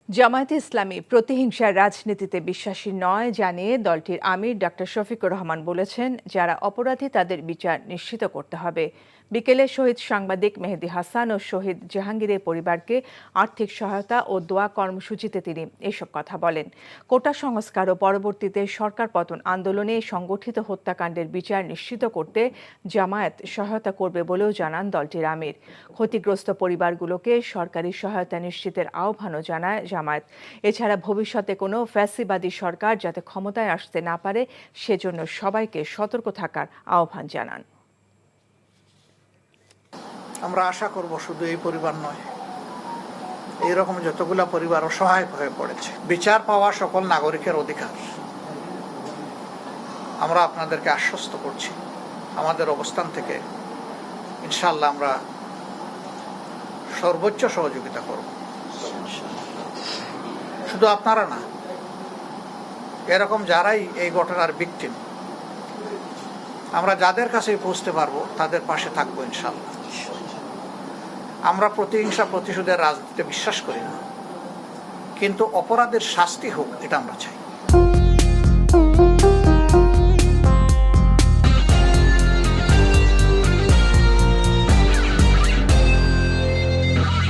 জামায়াতে ইসলামী প্রতিহিংসার রাজনীতিতে বিশ্বাসী নয় জানিয়ে দলটির আমির ডক্টর শফিকুর রহমান বলেছেন, যারা অপরাধী তাদের বিচার নিশ্চিত করতে হবে। বিকেলে শহীদ সাংবাদিক মেহেদী হাসান ও শহীদ জাহাঙ্গীরের পরিবারকে আর্থিক সহায়তা ও দোয়া কর্মসূচিতে তিনি এসব কথা বলেন। কোটা সংস্কার ও পরবর্তীতে সরকার পতন আন্দোলনে সংগঠিত হত্যাকাণ্ডের বিচার নিশ্চিত করতে জামায়াত সহায়তা করবে বলেও জানান দলটির আমির। ক্ষতিগ্রস্ত পরিবারগুলোকে সরকারি সহায়তা নিশ্চিতের আহ্বানও জানায় জামায়াত। এছাড়া ভবিষ্যতে কোনো ফ্যাসিবাদী সরকার যাতে ক্ষমতায় আসতে না পারে সেজন্য সবাইকে সতর্ক থাকার আহ্বান জানান। আমরা আশা করব শুধু এই পরিবার নয়, এইরকম যতগুলা পরিবার অসহায় হয়ে পড়েছে, বিচার পাওয়া সকল নাগরিকের অধিকার। আমরা আপনাদেরকে আশ্বস্ত করছি, আমাদের অবস্থান থেকে ইনশাআল্লাহ আমরা সর্বোচ্চ সহযোগিতা করব। শুধু আপনারা না, এরকম যারাই এই ঘটনার ভিকটিম, আমরা যাদের কাছে পৌঁছতে পারবো তাদের পাশে থাকবো ইনশাআল্লাহ। আমরা প্রতিহিংসা প্রতিশোধের রাজনীতিতে বিশ্বাস করি না, কিন্তু অপরাধের শাস্তি হোক এটা আমরা চাই।